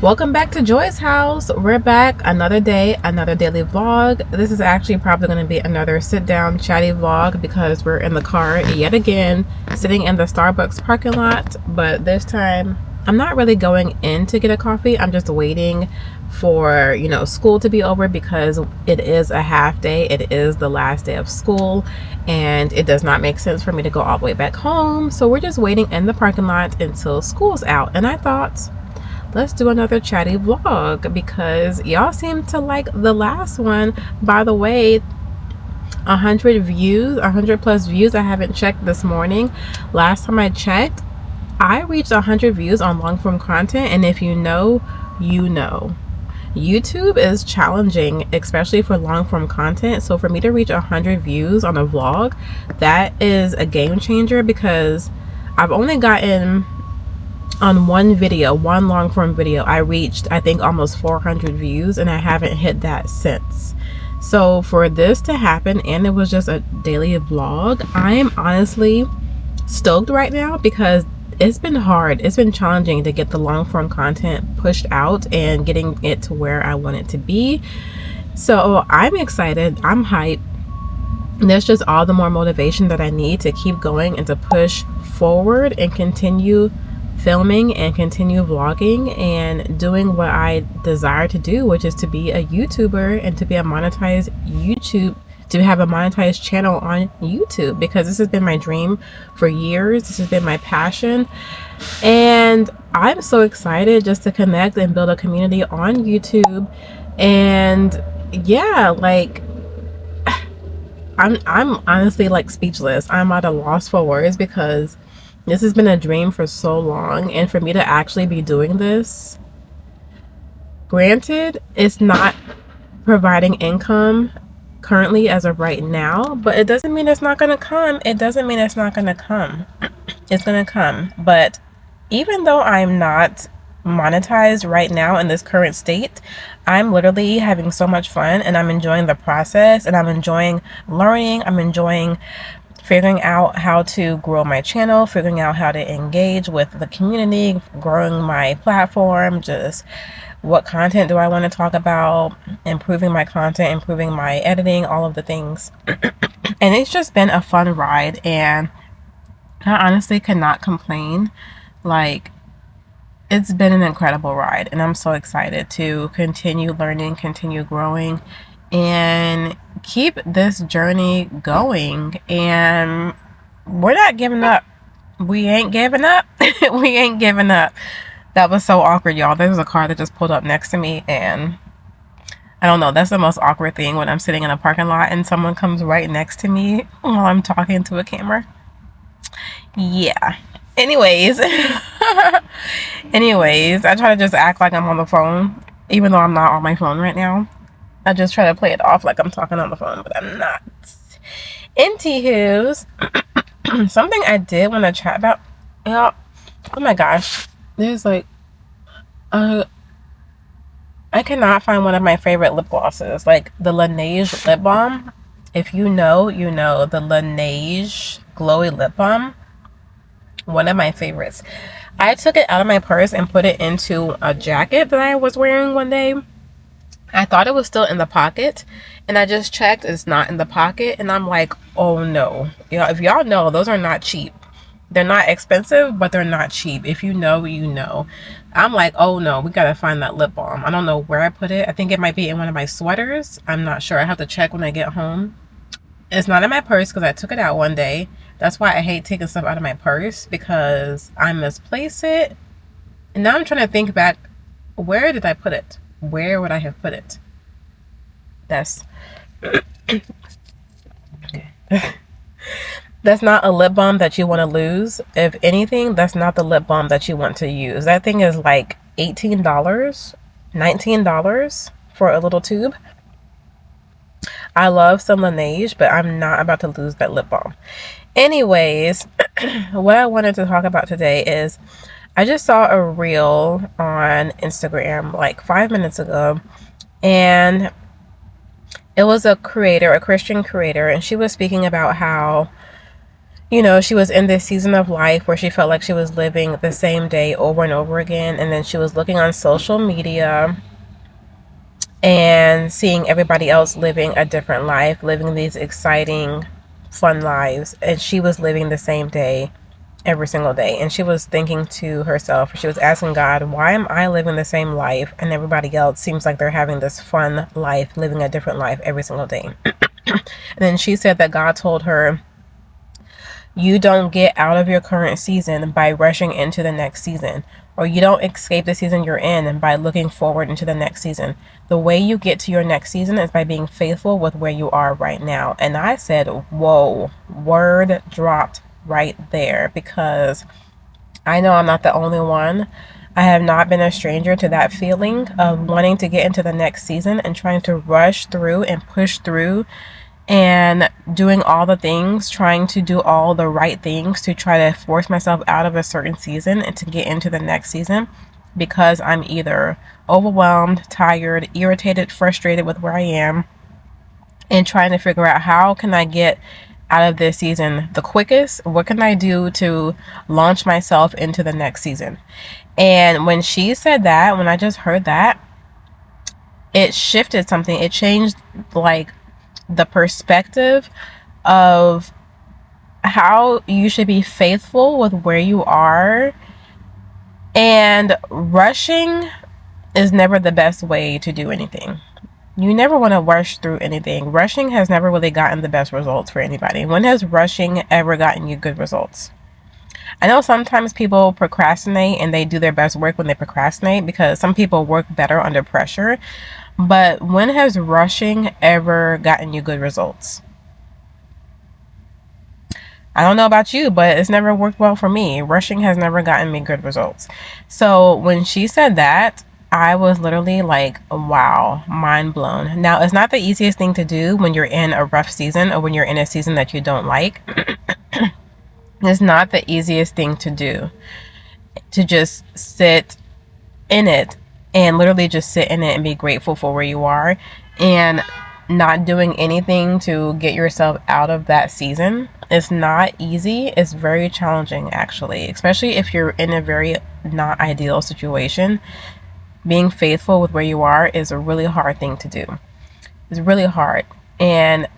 Welcome back to Joy's house. We're back another day, another daily vlog. This is actually probably going to be another sit down chatty vlog because we're in the car yet again, sitting in the Starbucks parking lot. But this time I'm not really going in to get a coffee. I'm just waiting for school to be over because it is a half day. It is the last day of school and it does not make sense for me to go all the way back home. So we're just waiting in the parking lot until school's out. And I thought, let's do another chatty vlog because y'all seem to like the last one. By the way, 100 views, 100 plus views. I haven't checked this morning. Last time I checked, I reached 100 views on long form content, and if you know, you know. YouTube is challenging, especially for long form content. So for me to reach 100 views on a vlog, that is a game changer because I've only gotten on one video, one long form video, I reached I think almost 400 views and I haven't hit that since. So for this to happen, and it was just a daily vlog, I am honestly stoked right now because it's been hard. It's been challenging to get the long form content pushed out and getting it to where I want it to be. So I'm excited. I'm hyped. There's just all the more motivation that I need to keep going and to push forward and continue filming and continue vlogging and doing what I desire to do, which is to be a YouTuber and to be a monetized to have a monetized channel on YouTube, because this has been my dream for years. This has been my passion, and I'm so excited just to connect and build a community on YouTube. And yeah, like I'm honestly like speechless. I'm at a loss for words because this has been a dream for so long, and for me to actually be doing this, granted, it's not providing income currently as of right now, but it doesn't mean it's not going to come. It doesn't mean it's not going to come. It's going to come. But even though I'm not monetized right now in this current state, I'm literally having so much fun and I'm enjoying the process and I'm enjoying learning. I'm enjoying figuring out how to grow my channel, figuring out how to engage with the community, growing my platform, just what content do I want to talk about, improving my content, improving my editing, all of the things. And it's just been a fun ride, and I honestly cannot complain. Like, it's been an incredible ride, and I'm so excited to continue learning, continue growing, and keep this journey going. And we're not giving up. We ain't giving up. We ain't giving up. That was so awkward, y'all. There was a car that just pulled up next to me, and I don't know, that's the most awkward thing when I'm sitting in a parking lot and someone comes right next to me while I'm talking to a camera. Yeah. Anyways, I try to just act like I'm on the phone, even though I'm not on my phone right now. I just try to play it off like I'm talking on the phone, but I'm not. Anywho's, something I did want to chat about. Oh my gosh. There's like, I cannot find one of my favorite lip glosses, like the Laneige lip balm. If you know, you know, the Laneige glowy lip balm. One of my favorites. I took it out of my purse and put it into a jacket that I was wearing one day. I thought it was still in the pocket, and I just checked, it's not in the pocket, and I'm like, oh no. If y'all know, those are not cheap. They're not expensive, but they're not cheap. If you know, you know. I'm like, oh no, we gotta find that lip balm. I don't know where I put it. I think it might be in one of my sweaters. I'm not sure. I have to check when I get home. It's not in my purse because I took it out one day. That's why I hate taking stuff out of my purse, because I misplace it. And now I'm trying to think back, where did I put it? Where would I have put it? That's that's not a lip balm that you want to lose. If anything, that's not the lip balm that you want to use. That thing is like $18, $19 for a little tube. I love some Laneige, but I'm not about to lose that lip balm. Anyways, what I wanted to talk about today is I just saw a reel on Instagram like 5 minutes ago, and it was a creator, a Christian creator, and she was speaking about how she was in this season of life where she felt like she was living the same day over and over again. And then she was looking on social media and seeing everybody else living a different life, living these exciting, fun lives. And she was living the same day every single day. And she was thinking to herself, she was asking God, why am I living the same life and everybody else seems like they're having this fun life, living a different life every single day? And then she said that God told her, you don't get out of your current season by rushing into the next season, or you don't escape the season you're in by looking forward into the next season. The way you get to your next season is by being faithful with where you are right now. And I said, whoa, word dropped right there, because I know I'm not the only one. I have not been a stranger to that feeling of wanting to get into the next season and trying to rush through and push through and doing all the things, trying to do all the right things to try to force myself out of a certain season and to get into the next season, because I'm either overwhelmed, tired, irritated, frustrated with where I am, and trying to figure out how can I get out of this season the quickest? What can I do to launch myself into the next season? And when she said that, when I just heard that, it shifted something. It changed like the perspective of how you should be faithful with where you are. And rushing is never the best way to do anything. You never want to rush through anything. Rushing has never really gotten the best results for anybody. When has rushing ever gotten you good results? I know sometimes people procrastinate and they do their best work when they procrastinate, because some people work better under pressure. But when has rushing ever gotten you good results? I don't know about you, but it's never worked well for me. Rushing has never gotten me good results. So when she said that, I was literally like, wow, mind blown. Now, it's not the easiest thing to do when you're in a rough season or when you're in a season that you don't like. It's not the easiest thing to do, to just sit in it and literally just sit in it and be grateful for where you are and not doing anything to get yourself out of that season. It's not easy. It's very challenging, actually, especially if you're in a very not ideal situation. Being faithful with where you are is a really hard thing to do. It's really hard. And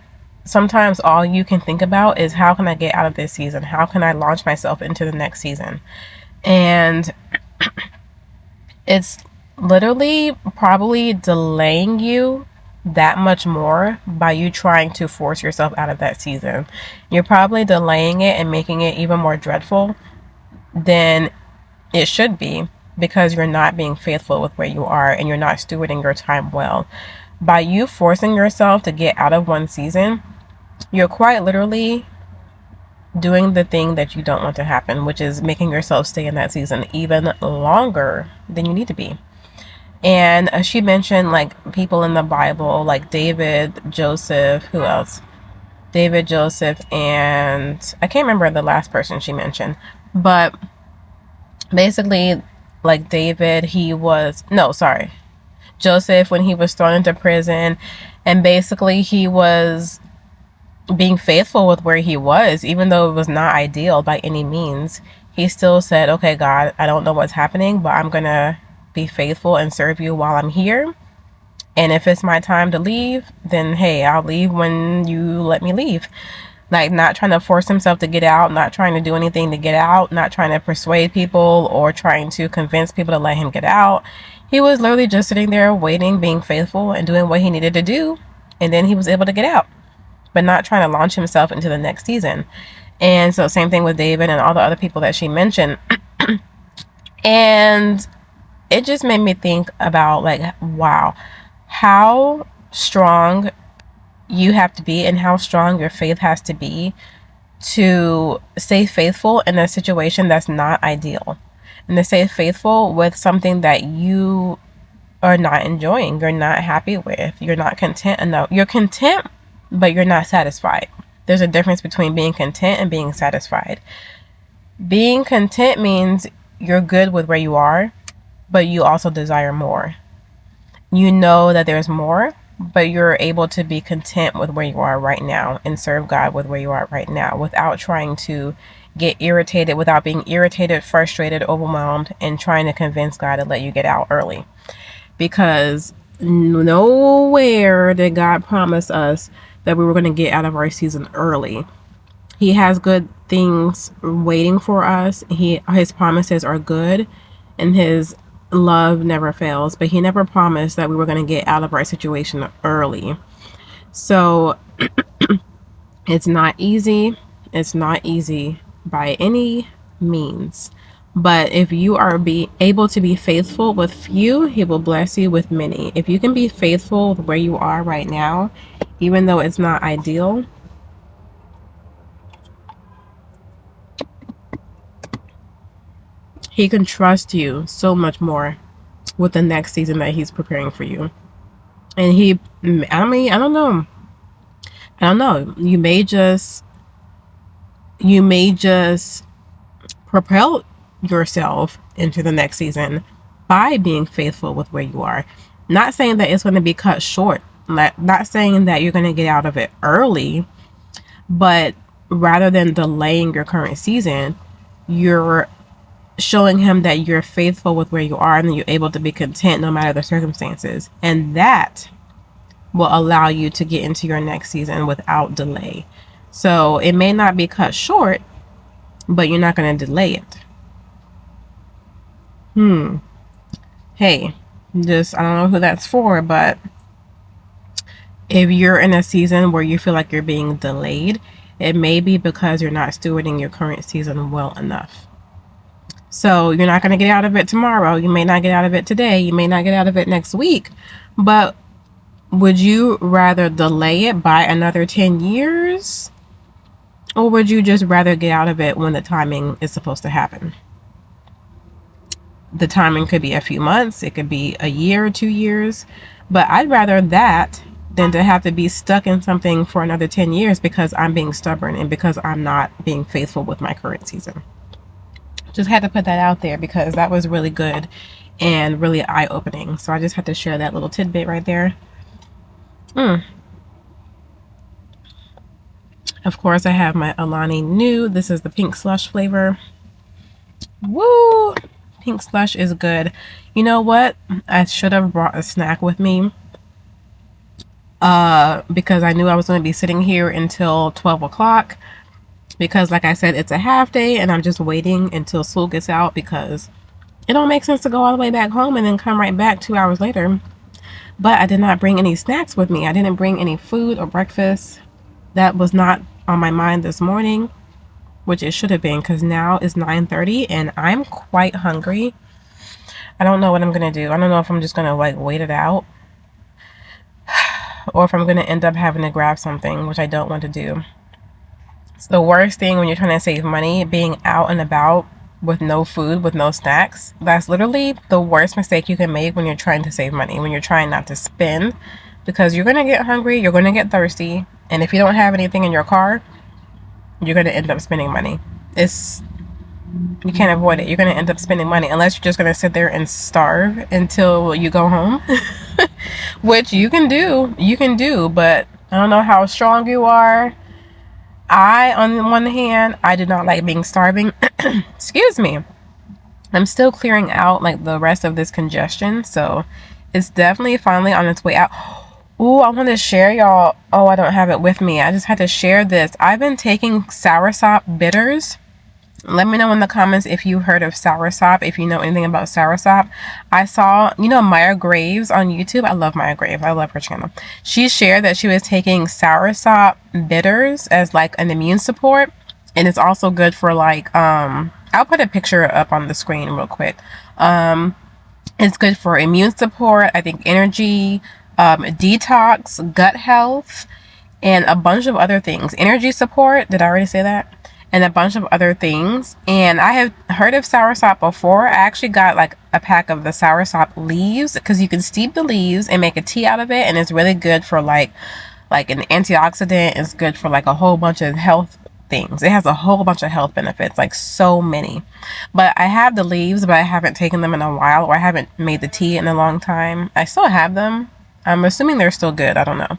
sometimes all you can think about is, how can I get out of this season? How can I launch myself into the next season? And it's literally probably delaying you that much more by you trying to force yourself out of that season. You're probably delaying it and making it even more dreadful than it should be, because you're not being faithful with where you are and you're not stewarding your time well. By you forcing yourself to get out of one season, you're quite literally doing the thing that you don't want to happen, which is making yourself stay in that season even longer than you need to be. And she mentioned like people in the Bible, like David, Joseph, who else? David, Joseph, and I can't remember the last person she mentioned. But basically, like David, Joseph, when he was thrown into prison, and basically he was being faithful with where he was, even though it was not ideal by any means. He still said, okay, God, I don't know what's happening, but I'm going to be faithful and serve you while I'm here. And if it's my time to leave, then hey, I'll leave when you let me leave. Like, not trying to force himself to get out, not trying to do anything to get out, not trying to persuade people or trying to convince people to let him get out. He was literally just sitting there waiting, being faithful and doing what he needed to do. And then he was able to get out, but not trying to launch himself into the next season. And so same thing with David and all the other people that she mentioned. And it just made me think about, like, wow, how strong you have to be and how strong your faith has to be to stay faithful in a situation that's not ideal, and to stay faithful with something that you are not enjoying, you're not happy with, you're not content enough. You're content, but you're not satisfied. There's a difference between being content and being satisfied. Being content means you're good with where you are, but you also desire more. You know that there's more, but you're able to be content with where you are right now and serve God with where you are right now without trying to get irritated, without being irritated, frustrated, overwhelmed, and trying to convince God to let you get out early. Because nowhere did God promise us that we were going to get out of our season early. He has good things waiting for us. His promises are good, and his love never fails, but he never promised that we were going to get out of our situation early. So it's not easy. It's not easy by any means. But if you are able to be faithful with few, he will bless you with many. If you can be faithful with where you are right now, even though it's not ideal, he can trust you so much more with the next season that he's preparing for you. And I don't know. You may just propel yourself into the next season by being faithful with where you are. Not saying that it's going to be cut short. Not saying that you're going to get out of it early, but rather than delaying your current season, you're showing him that you're faithful with where you are and that you're able to be content no matter the circumstances. And that will allow you to get into your next season without delay. So it may not be cut short, but you're not going to delay it. Hey, I don't know who that's for, but if you're in a season where you feel like you're being delayed, it may be because you're not stewarding your current season well enough. So you're not going to get out of it tomorrow. You may not get out of it today. You may not get out of it next week. But would you rather delay it by another 10 years? Or would you just rather get out of it when the timing is supposed to happen? The timing could be a few months. It could be a year or 2 years. But I'd rather that than to have to be stuck in something for another 10 years because I'm being stubborn and because I'm not being faithful with my current season. Just had to put that out there because that was really good and really eye-opening. So I just had to share that little tidbit right there. Of course, I have my Alani Nu. This is the pink slush flavor. Woo! Pink slush is good. You know what? I should have brought a snack with me because I knew I was going to be sitting here until 12 o'clock. Because like I said, it's a half day and I'm just waiting until school gets out because it don't make sense to go all the way back home and then come right back 2 hours later. But I did not bring any snacks with me. I didn't bring any food or breakfast. That was not on my mind this morning, which it should have been because now it's 9:30 and I'm quite hungry. I don't know what I'm going to do. I don't know if I'm just going to wait it out or if I'm going to end up having to grab something, which I don't want to do. It's the worst thing when you're trying to save money, being out and about with no food, with no snacks. That's literally the worst mistake you can make when you're trying to save money, when you're trying not to spend, because you're going to get hungry, you're going to get thirsty, and if you don't have anything in your car, you're going to end up spending money. You can't avoid it. You're going to end up spending money unless you're just going to sit there and starve until you go home, which you can do, but I don't know how strong you are. On the one hand, I do not like being starving. Excuse me. I'm still clearing out the rest of this congestion, so it's definitely finally on its way out. Ooh, I want to share y'all. Oh, I don't have it with me. I just had to share this. I've been taking soursop bitters. Let me know in the comments if you heard of soursop, if you know anything about soursop. I saw, Maya Graves on YouTube. I love Maya Graves. I love her channel. She shared that she was taking soursop bitters as an immune support. And it's also good for I'll put a picture up on the screen real quick. It's good for immune support, I think energy, detox, gut health, and a bunch of other things. Energy support. Did I already say that? And a bunch of other things. And I have heard of soursop before. I actually got a pack of the soursop leaves because you can steep the leaves and make a tea out of it, and it's really good for like an antioxidant. It's good for a whole bunch of health things. It has a whole bunch of health benefits, so many. But I have the leaves, but I haven't taken them in a while, or I haven't made the tea in a long time. I still have them. I'm assuming they're still good. I don't know.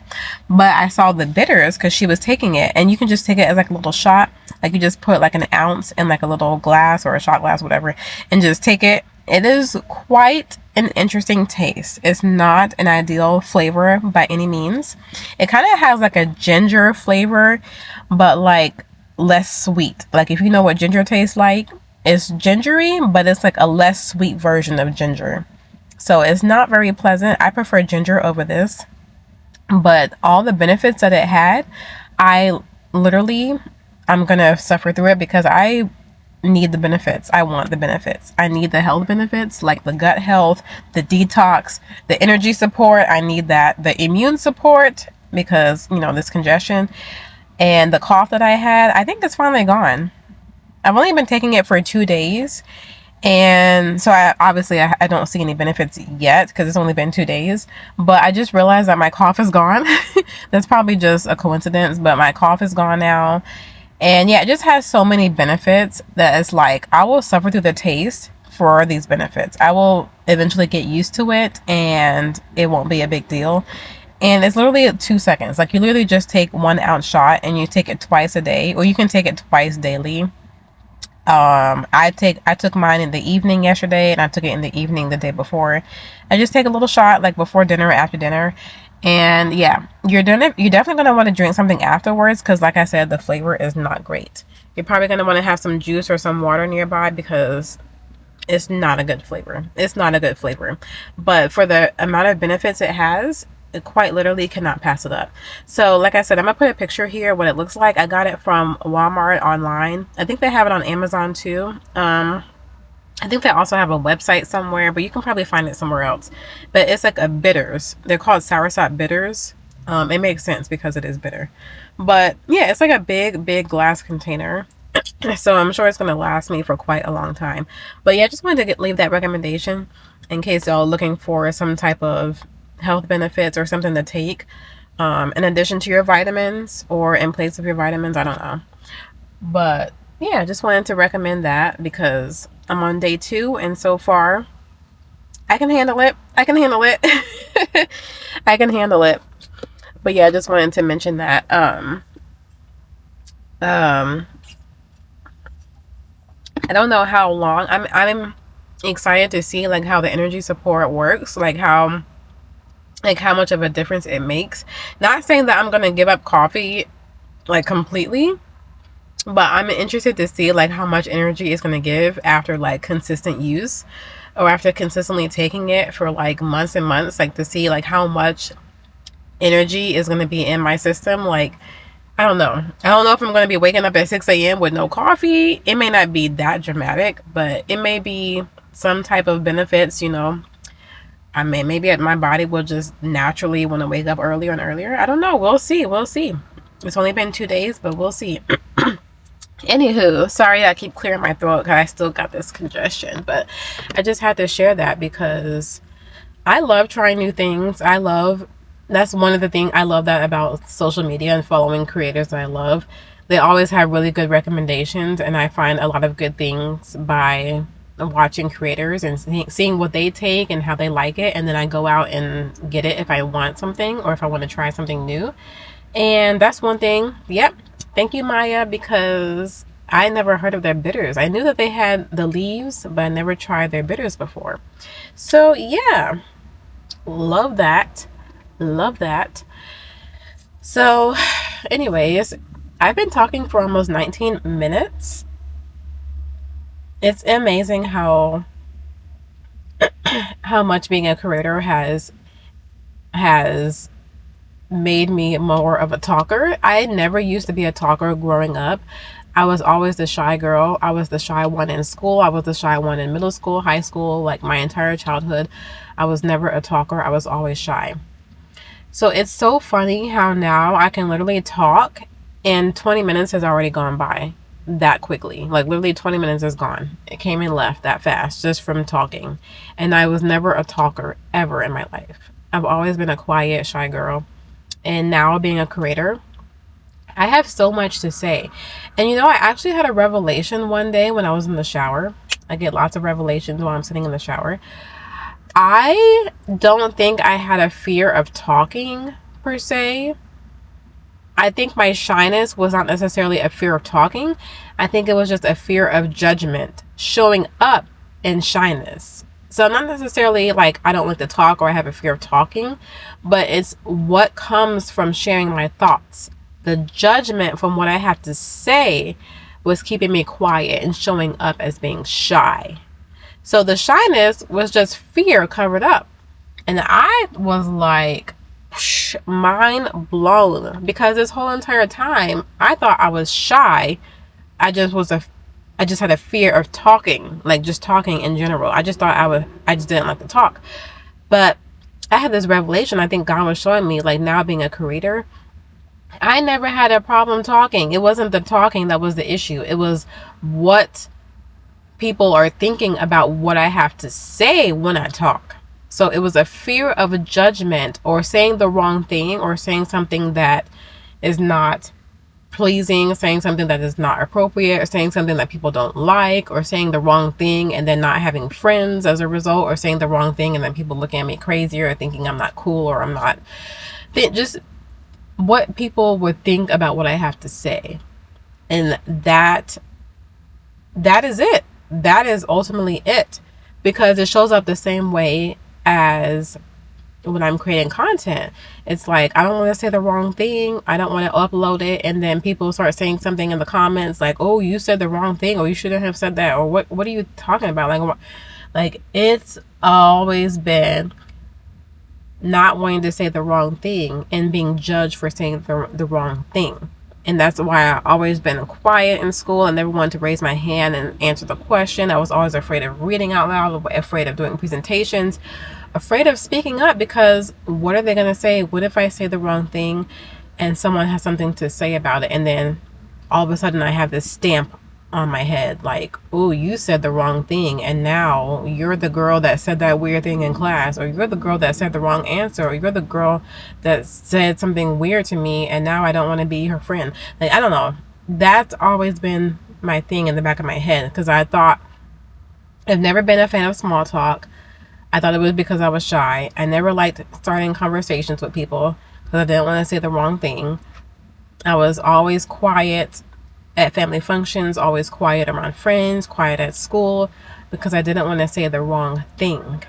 But I saw the bitters because she was taking it, and you can just take it as like a little shot. Like you just put like an ounce in like a little glass or a shot glass, whatever, and just take it. It is quite an interesting taste. It's not an ideal flavor by any means. It kind of has like a ginger flavor, but like less sweet. Like if you know what ginger tastes like, it's gingery, but it's like a less sweet version of ginger. So it's not very pleasant. I prefer ginger over this, but all the benefits that it had, I literally, I'm gonna suffer through it because I need the benefits. I want the benefits. I need the health benefits, like the gut health, the detox, the energy support. I need that, the immune support, because you know, this congestion and the cough that I had, I think it's finally gone. I've only been taking it for 2 days, and so I don't see any benefits yet because it's only been 2 days, but I just realized that my cough is gone. That's probably just a coincidence, but my cough is gone now. And yeah, it just has so many benefits that it's like I will suffer through the taste for these benefits. I will eventually get used to it and it won't be a big deal. And it's literally 2 seconds. Like you literally just take 1 ounce shot and you take it twice a day, or you can take it twice daily. I took mine in the evening yesterday, and I took it in the evening the day before. I just take a little shot like before dinner or after dinner. And yeah, you're definitely going to want to drink something afterwards because like I said, the flavor is not great. You're probably going to want to have some juice or some water nearby because it's not a good flavor. It's not a good flavor. But for the amount of benefits it has, it quite literally cannot pass it up. So like I said, I'm gonna put a picture here what it looks like. I got it from Walmart online. I think they have it on Amazon too. I think they also have a website somewhere, but you can probably find it somewhere else. But it's like a bitters. They're called soursop bitters. It makes sense because it is bitter. But yeah, it's like a big glass container. So I'm sure it's going to last me for quite a long time. But yeah, I just wanted to leave that recommendation in case y'all looking for some type of health benefits or something to take in addition to your vitamins or in place of your vitamins. I don't know. But yeah, just wanted to recommend that because I'm on day 2 and so far I can handle it. I can handle it. I can handle it. But yeah, I just wanted to mention that. I don't know how long. I'm excited to see like how the energy support works, like how much of a difference it makes. Not saying that I'm gonna give up coffee like completely, but I'm interested to see like how much energy it's gonna give after like consistent use or after consistently taking it for like months and months, like to see like how much energy is gonna be in my system. Like I don't know if I'm gonna be waking up at 6 a.m. with no coffee. It may not be that dramatic, but it may be some type of benefits, you know. I mean, maybe my body will just naturally want to wake up earlier and earlier. I don't know. We'll see. It's only been 2 days, but we'll see. Anywho, sorry I keep clearing my throat because I still got this congestion, but I just had to share that because I love trying new things. That's one of the things I love that about social media and following creators that I love. They always have really good recommendations, and I find a lot of good things by watching creators and seeing what they take and how they like it, and then I go out and get it if I want something or if I want to try something new. And that's one thing. Yep, thank you, Maya, because I never heard of their bitters. I knew that they had the leaves, but I never tried their bitters before. So yeah, love that. So anyways, I've been talking for almost 19 minutes. It's amazing how much being a creator has made me more of a talker. I never used to be a talker growing up. I was always the shy girl. I was the shy one in school. I was the shy one in middle school, high school, like my entire childhood. I was never a talker. I was always shy. So it's so funny how now I can literally talk and 20 minutes has already gone by that quickly. Like literally 20 minutes is gone. It came and left that fast just from talking. And I was never a talker ever in my life. I've always been a quiet, shy girl. And now being a creator, I have so much to say. And you know, I actually had a revelation one day when I was in the shower. I get lots of revelations while I'm sitting in the shower. I don't think I had a fear of talking per se. I think my shyness was not necessarily a fear of talking. I think it was just a fear of judgment showing up in shyness. So not necessarily like I don't like to talk or I have a fear of talking, but it's what comes from sharing my thoughts. The judgment from what I have to say was keeping me quiet and showing up as being shy. So the shyness was just fear covered up. And I was like, mind blown, because this whole entire time I thought I was shy. I just had a fear of talking, like just talking in general. I just thought I just didn't like to talk. But I had this revelation. I think God was showing me, like, now being a creator, I never had a problem talking. It wasn't the talking that was the issue. It was what people are thinking about what I have to say when I talk. So it was a fear of a judgment or saying the wrong thing or saying something that is not pleasing, saying something that is not appropriate, or saying something that people don't like, or saying the wrong thing and then not having friends as a result, or saying the wrong thing and then people looking at me crazy or thinking I'm not cool or I'm not. Just what people would think about what I have to say. And that is it. That is ultimately it, because it shows up the same way as when I'm creating content. It's like, I don't want to say the wrong thing. I don't want to upload it and then people start saying something in the comments like, oh, you said the wrong thing, or you shouldn't have said that, or what are you talking about? Like it's always been not wanting to say the wrong thing and being judged for saying the wrong thing. And that's why I've always been quiet in school. I never wanted to raise my hand and answer the question. I was always afraid of reading out loud, afraid of doing presentations, afraid of speaking up, because what are they going to say? What if I say the wrong thing and someone has something to say about it? And then all of a sudden I have this stamp on my head like, oh, you said the wrong thing, and now you're the girl that said that weird thing in class, or you're the girl that said the wrong answer, or you're the girl that said something weird to me and now I don't want to be her friend. Like, I don't know. That's always been my thing in the back of my head, because I've never been a fan of small talk. I thought it was because I was shy. I never liked starting conversations with people because I didn't want to say the wrong thing. I was always quiet at family functions, always quiet around friends, quiet at school, because I didn't want to say the wrong thing.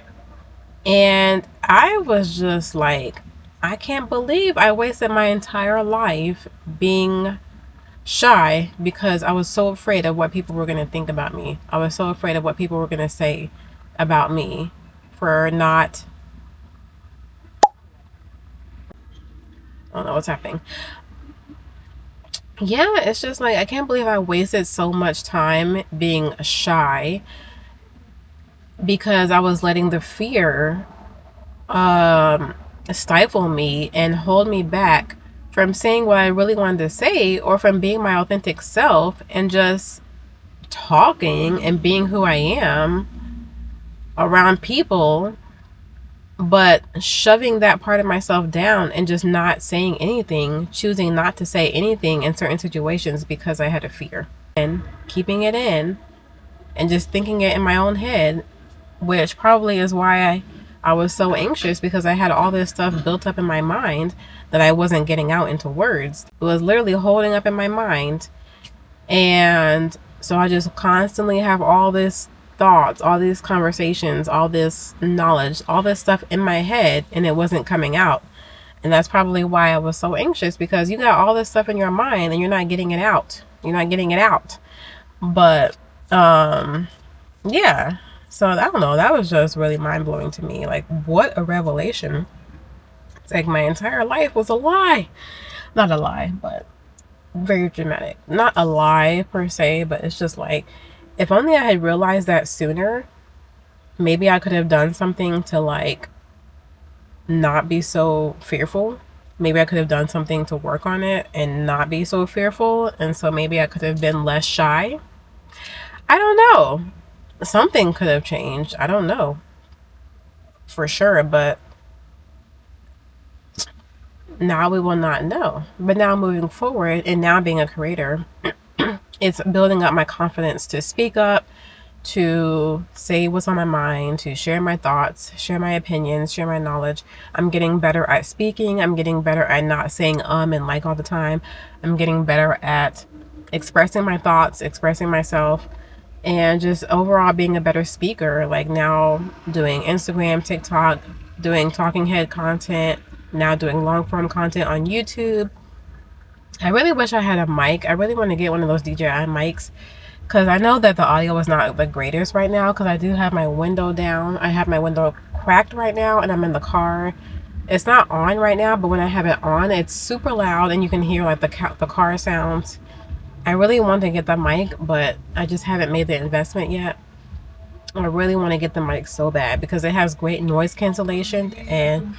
And I was just like, I can't believe I wasted my entire life being shy because I was so afraid of what people were going to think about me. I was so afraid of what people were going to say about me for not... I don't know what's happening. Yeah, it's just like, I can't believe I wasted so much time being shy because I was letting the fear stifle me and hold me back from saying what I really wanted to say, or from being my authentic self and just talking and being who I am around people, but shoving that part of myself down and just not saying anything, choosing not to say anything in certain situations because I had a fear, and keeping it in and just thinking it in my own head, which probably is why I was so anxious, because I had all this stuff built up in my mind that I wasn't getting out into words. It was literally holding up in my mind. And so I just constantly have all this thoughts, all these conversations, all this knowledge, all this stuff in my head, and it wasn't coming out. And that's probably why I was so anxious, because you got all this stuff in your mind and you're not getting it out. But yeah, so I don't know, that was just really mind-blowing to me. Like, what a revelation. It's like my entire life was a lie. Not a lie, but very dramatic. Not a lie per se, but it's just like, if only I had realized that sooner, maybe I could have done something to like not be so fearful. Maybe I could have done something to work on it and not be so fearful. And so maybe I could have been less shy. I don't know. Something could have changed. I don't know for sure, but now we will not know. But now moving forward, and now being a creator, it's building up my confidence to speak up, to say what's on my mind, to share my thoughts, share my opinions, share my knowledge. I'm getting better at speaking. I'm getting better at not saying and like all the time. I'm getting better at expressing my thoughts, expressing myself, and just overall being a better speaker. Like now doing Instagram, TikTok, doing talking head content, now doing long form content on YouTube. I really wish I had a mic. I really want to get one of those DJI mics, because I know that the audio is not the greatest right now, because I do have my window down. I have my window cracked right now, and I'm in the car. It's not on right now, but when I have it on, it's super loud, and you can hear like the car sounds. I really want to get the mic, but I just haven't made the investment yet. I really want to get the mic so bad, because it has great noise cancellation, and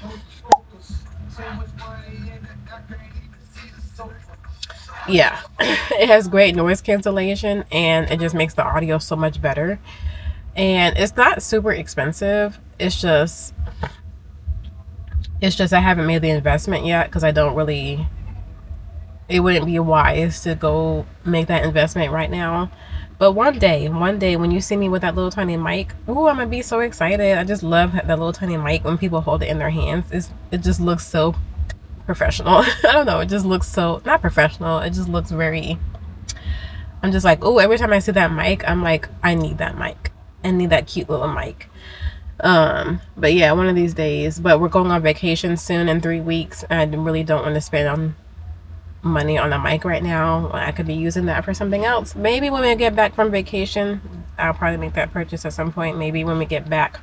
yeah, it has great noise cancellation, and it just makes the audio so much better. And it's not super expensive. It's just I haven't made the investment yet, because I don't really, it wouldn't be wise to go make that investment right now. But one day when you see me with that little tiny mic, ooh, I'm gonna be so excited. I just love that little tiny mic when people hold it in their hands. It just looks so professional. I don't know, it just looks so, not professional, it just looks very, I'm just like, oh, every time I see that mic, I'm like, I need that mic. I need that cute little mic. But yeah, one of these days. But we're going on vacation soon in 3 weeks. I really don't want to spend on money on a mic right now. I could be using that for something else. Maybe when we get back from vacation, I'll probably make that purchase at some point. Maybe when we get back.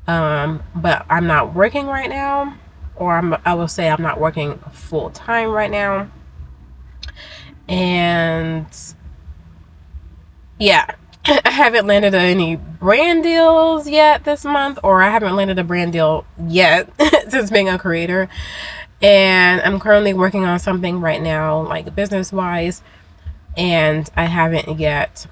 But I'm not working right now, or I will say I'm not working full time right now. And yeah, I haven't landed any brand deals yet this month, or I haven't landed a brand deal yet since being a creator. And I'm currently working on something right now, like business wise, and I haven't yet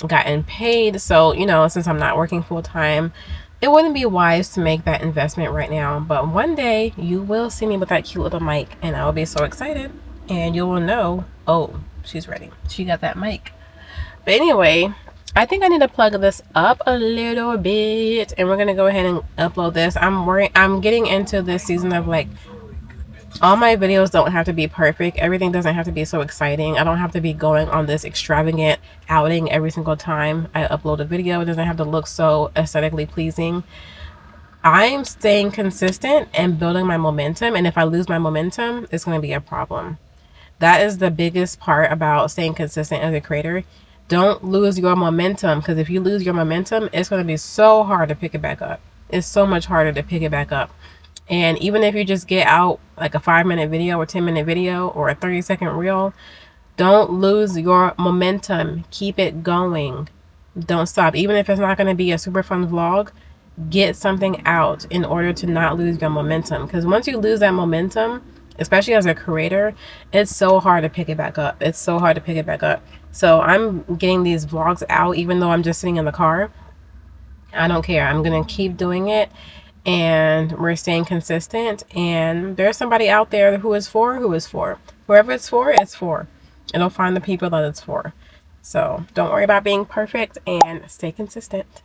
gotten paid. So, you know, since I'm not working full time, it wouldn't be wise to make that investment right now. But one day you will see me with that cute little mic, and I'll be so excited, and you will know, oh, she's ready. She got that mic. But anyway, I think I need to plug this up a little bit, and we're gonna go ahead and upload this. I'm getting into this season of like, all my videos don't have to be perfect. Everything doesn't have to be so exciting. I don't have to be going on this extravagant outing every single time I upload a video. It doesn't have to look so aesthetically pleasing. I'm staying consistent and building my momentum, and if I lose my momentum, it's going to be a problem. That is the biggest part about staying consistent as a creator. Don't lose your momentum, because if you lose your momentum, it's going to be so hard to pick it back up. It's so much harder to pick it back up. And even if you just get out like a 5-minute video or 10-minute video or a 30-second reel, don't lose your momentum. Keep it going. Don't stop. Even if it's not going to be a super fun vlog, get something out in order to not lose your momentum. Because once you lose that momentum, especially as a creator, it's so hard to pick it back up. It's so hard to pick it back up. So I'm getting these vlogs out even though I'm just sitting in the car. I don't care. I'm going to keep doing it. And we're staying consistent, and there's somebody out there who is for. Whoever it's for, it's for. It'll find the people that it's for. So don't worry about being perfect, and stay consistent.